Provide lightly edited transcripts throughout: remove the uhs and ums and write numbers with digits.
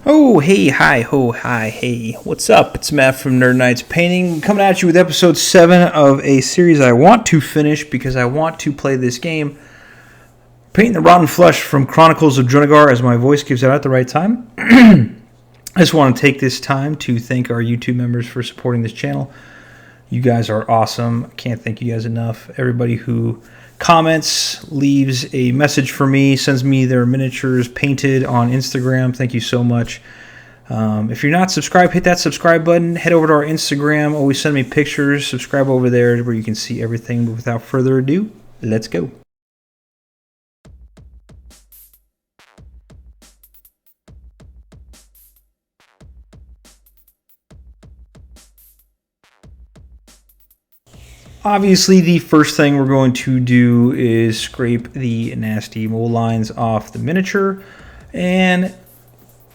Oh, hey, hi, ho, hi, hey. What's up? It's Matt from Nerd Knights Painting, coming at you with episode 7 of a series I want to finish because I want to play this game. Painting the Rotten Flesh from Chronicles of Drunagor, as my voice gives out at the right time. I just want to take this time to thank our YouTube members for supporting this channel. You guys are awesome. I can't thank you guys enough. Everybody who comments, leaves a message for me, sends me their miniatures painted on Instagram. Thank you so much. If you're not subscribed, hit that subscribe button. Head over to our Instagram. Always send me pictures. Subscribe over there where you can see everything. But without further ado, let's go. Obviously, the first thing we're going to do is scrape the nasty mold lines off the miniature, and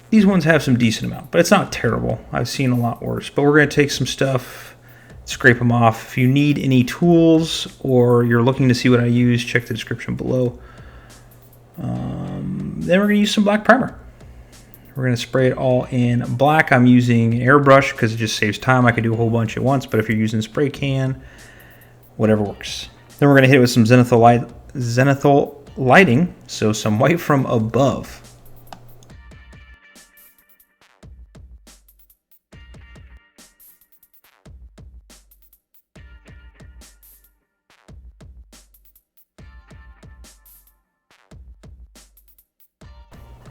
these ones have some decent amount, but it's not terrible. I've seen a lot worse, but we're going to take some stuff, scrape them off. If you need any tools or you're looking to see what I use, check the description below. Then we're going to use some black primer. We're going to spray it all in black. I'm using an airbrush because it just saves time. I could do a whole bunch at once, but if you're using spray can, whatever works. Then we're going to hit it with some zenithal lighting, so some white from above.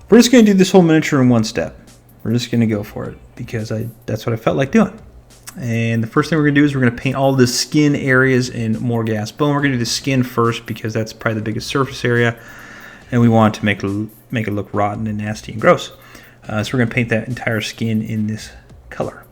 We're just going to do this whole miniature in one step. We're just going to go for it because that's what I felt like doing. And the first thing we're going to do is we're going to paint all the skin areas in Morghast Bone. We're going to do the skin first because that's probably the biggest surface area, and we want to make it look rotten and nasty and gross. So we're going to paint that entire skin in this color.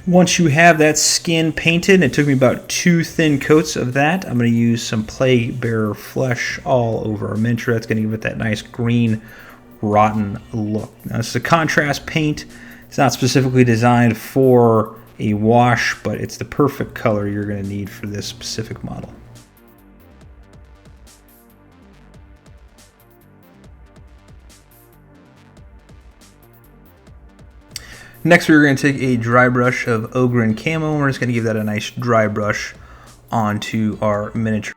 Once you have that skin painted, it took me about 2 thin coats of that. I'm going to use some Plaguebearer Flesh all over our miniature. That's going to give it that nice green, rotten look. Now, this is a contrast paint. It's not specifically designed for a wash, but it's the perfect color you're going to need for this specific model. Next, we're going to take a dry brush of Ogryn Camo, and we're just going to give that a nice dry brush onto our miniature.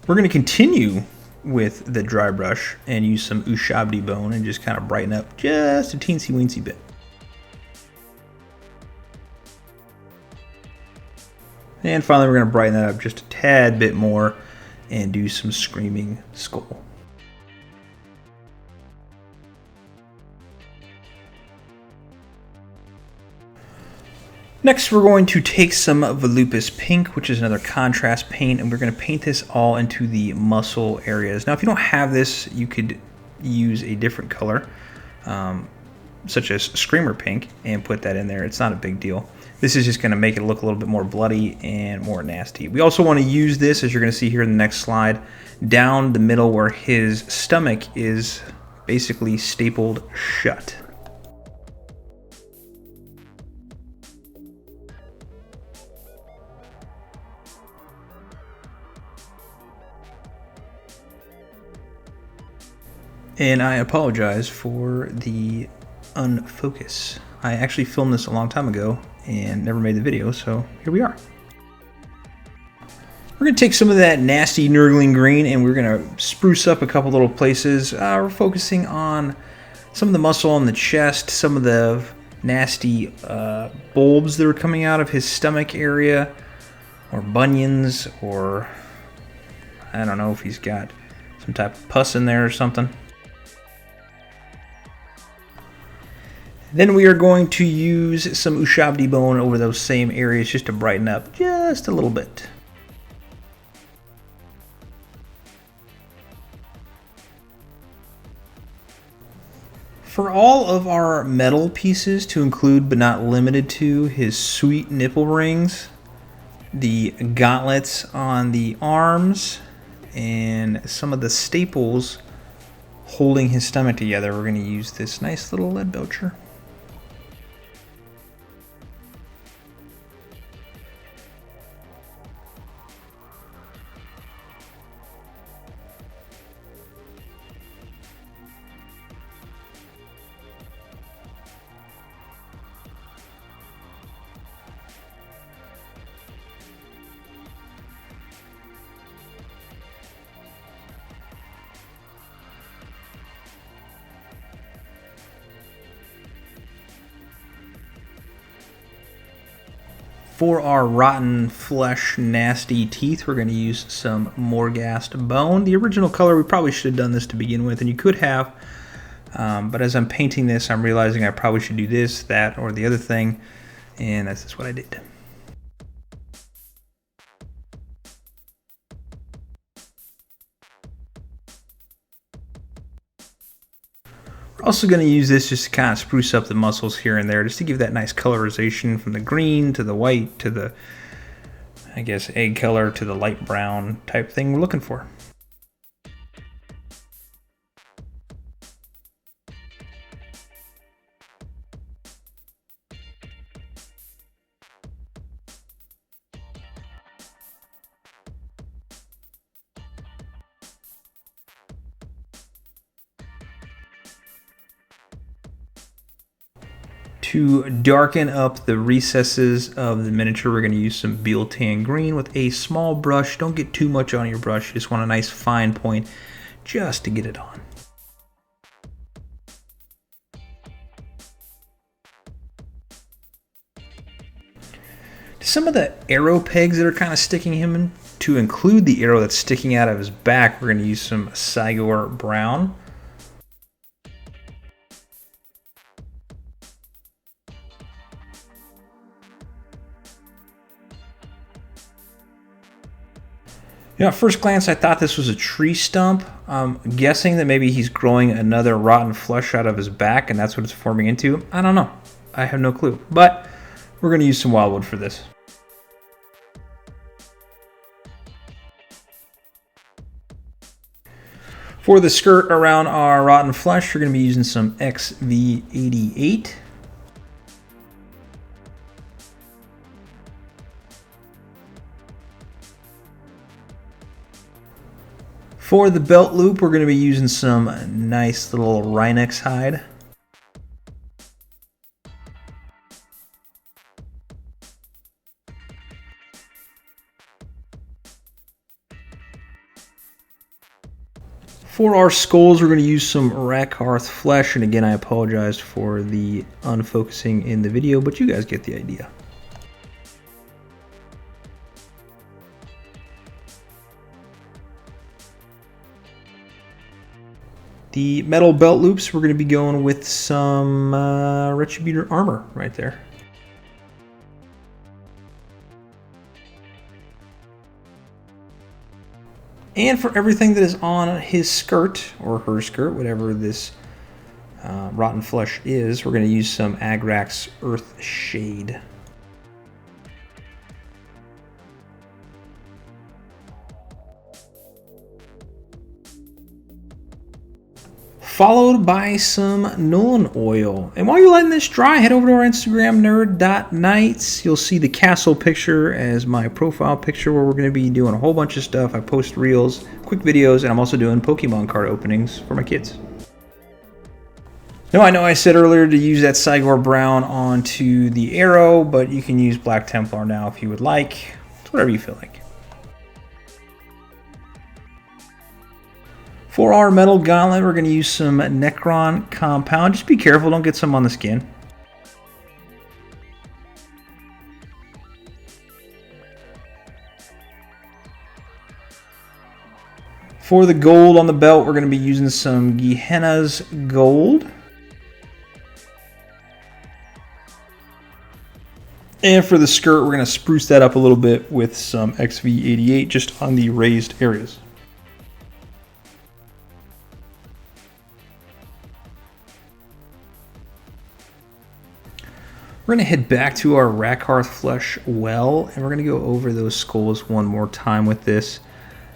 We're going to continue with the dry brush and use some Ushabti Bone and just kind of brighten up just a teensy weensy bit. And finally, we're going to brighten that up just a tad bit more and do some Screaming Skull. Next, we're going to take some Volupus Pink, which is another contrast paint, and we're going to paint this all into the muscle areas. Now, if you don't have this, you could use a different color, such as Screamer Pink, and put that in there. It's not a big deal. This is just going to make it look a little bit more bloody and more nasty. We also want to use this, as you're going to see here in the next slide, down the middle where his stomach is basically stapled shut. And I apologize for the unfocus. I actually filmed this a long time ago and never made the video, so here we are. We're going to take some of that nasty Nurgling Green and we're going to spruce up a couple little places. We're focusing on some of the muscle on the chest, some of the nasty bulbs that are coming out of his stomach area, or bunions, or I don't know if he's got some type of pus in there or something. Then we are going to use some Ushabti Bone over those same areas just to brighten up just a little bit. For all of our metal pieces, to include but not limited to his sweet nipple rings, the gauntlets on the arms, and some of the staples holding his stomach together, we're going to use this nice little Leadbelcher. For our rotten flesh nasty teeth, we're going to use some Morghast Bone. The original color, we probably should have done this to begin with, and you could have, but as I'm painting this, I'm realizing I probably should do this, that, or the other thing, and that's just what I did. We're also going to use this just to kind of spruce up the muscles here and there, just to give that nice colorization from the green to the white to the, I guess, egg color to the light brown type thing we're looking for. To darken up the recesses of the miniature, we're going to use some Biel-Tan Green with a small brush. Don't get too much on your brush. You just want a nice fine point just to get it on. Some of the arrow pegs that are kind of sticking him in, to include the arrow that's sticking out of his back, we're going to use some Cygor Brown. You know, at first glance, I thought this was a tree stump. I'm guessing that maybe he's growing another rotten flesh out of his back, and that's what it's forming into. I don't know. I have no clue. But we're going to use some Wyldwood for this. For the skirt around our rotten flesh, we're going to be using some XV88. For the belt loop, we're going to be using some nice little Rhinox Hide. For our skulls, we're going to use some Rakarth Flesh, and again, I apologize for the unfocusing in the video, but you guys get the idea. The metal belt loops, we're going to be going with some Retributor Armour right there. And for everything that is on his skirt, or her skirt, whatever this rotten flesh is, we're going to use some Agrax Earthshade. Followed by some Nuln Oil. And while you're letting this dry, head over to our Instagram, nerd.nights. You'll see the castle picture as my profile picture, where we're going to be doing a whole bunch of stuff. I post reels, quick videos, and I'm also doing Pokemon card openings for my kids. Now, I know I said earlier to use that Cygor Brown onto the arrow, but you can use Black Templar now if you would like. It's whatever you feel like. For our metal gauntlet, we're going to use some Necron Compound. Just be careful, don't get some on the skin. For the gold on the belt, we're going to be using some Genhenna's gold. And for the skirt, we're going to spruce that up a little bit with some XV88 just on the raised areas. We're going to head back to our Rakarth Flesh well, and we're going to go over those skulls one more time with this.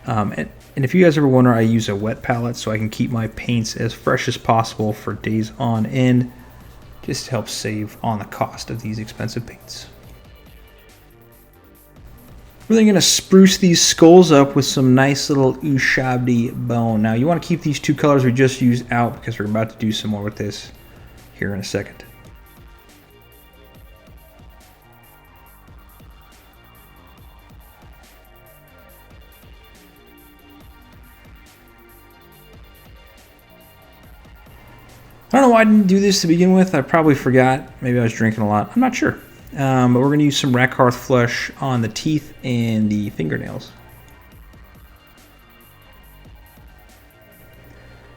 And if you guys ever wonder, I use a wet palette so I can keep my paints as fresh as possible for days on end, just to help save on the cost of these expensive paints. We're then going to spruce these skulls up with some nice little Ushabti Bone. Now you want to keep these two colors we just used out because we're about to do some more with this here in a second. I don't know why I didn't do this to begin with. I probably forgot. Maybe I was drinking a lot. I'm not sure. But we're going to use some Rakarth Flesh on the teeth and the fingernails.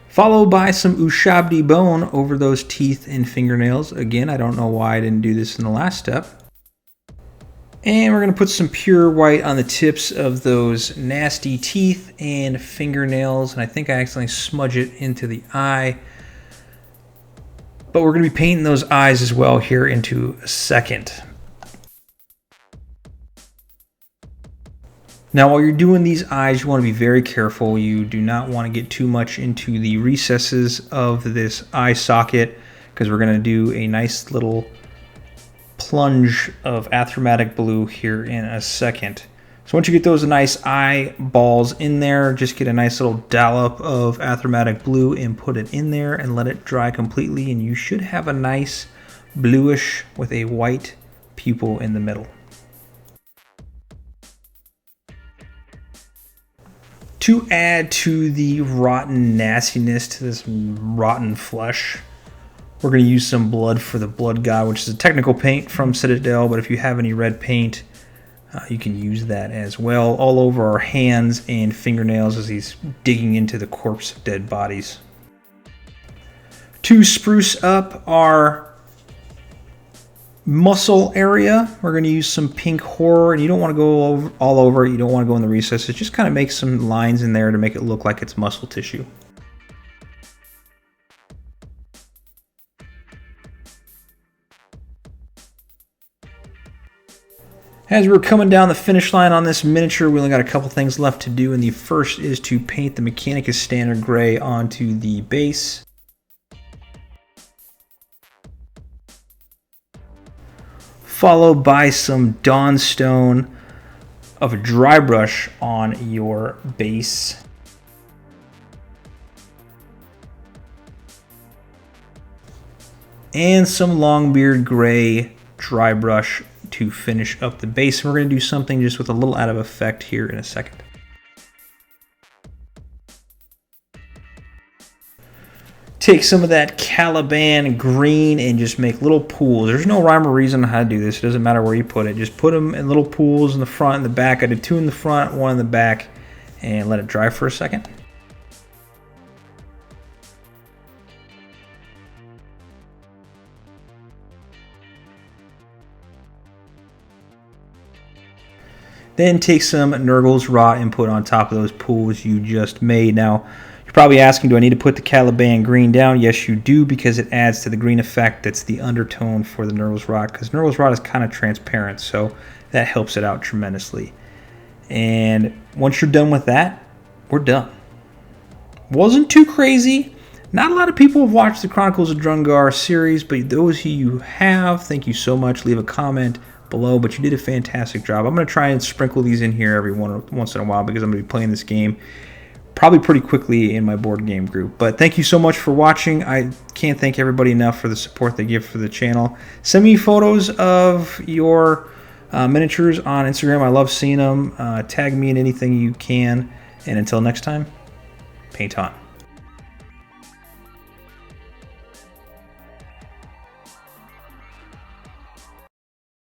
Followed by some Ushabti Bone over those teeth and fingernails. Again, I don't know why I didn't do this in the last step. And we're going to put some pure white on the tips of those nasty teeth and fingernails. And I think I accidentally smudge it into the eye. But we're going to be painting those eyes as well here into a second. Now, while you're doing these eyes, you want to be very careful. You do not want to get too much into the recesses of this eye socket because we're going to do a nice little plunge of Aethermatic Blue here in a second. So once you get those nice eyeballs in there, just get a nice little dollop of Aethermatic Blue and put it in there and let it dry completely, and you should have a nice bluish with a white pupil in the middle. To add to the rotten nastiness to this rotten flesh, we're going to use some blood for the Blood God, which is a technical paint from Citadel, but if you have any red paint, you can use that as well, all over our hands and fingernails as he's digging into the corpse of dead bodies. To spruce up our muscle area, we're going to use some pink horror, and you don't want to go all over it, you don't want to go in the recesses, just kind of make some lines in there to make it look like it's muscle tissue. As we're coming down the finish line on this miniature, we only got a couple things left to do, and the first is to paint the Mechanicus standard gray onto the base. Followed by some Dawnstone of a dry brush on your base. And some Longbeard Grey dry brush to finish up the base. We're going to do something just with a little out of effect here in a second. Take some of that Caliban Green and just make little pools. There's no rhyme or reason on how to do this. It doesn't matter where you put it. Just put them in little pools in the front and the back. I did 2 in the front, 1 in the back, and let it dry for a second. Then take some Nurgles Rot and put on top of those pools you just made. Now, you're probably asking, do I need to put the Caliban Green down? Yes, you do, because it adds to the green effect. That's the undertone for the Nurgles Rot, because Nurgles Rot is kind of transparent, so that helps it out tremendously. And once you're done with that, we're done. Wasn't too crazy. Not a lot of people have watched the Chronicles of Drunagor series, but those who you have, thank you so much. Leave a comment below, but you did a fantastic job. I'm going to try and sprinkle these in here every once in a while because I'm going to be playing this game probably pretty quickly in my board game group. But thank you so much for watching. I can't thank everybody enough for the support they give for the channel. Send me photos of your miniatures on Instagram. I love seeing them. Tag me in anything you can. And until next time, paint on.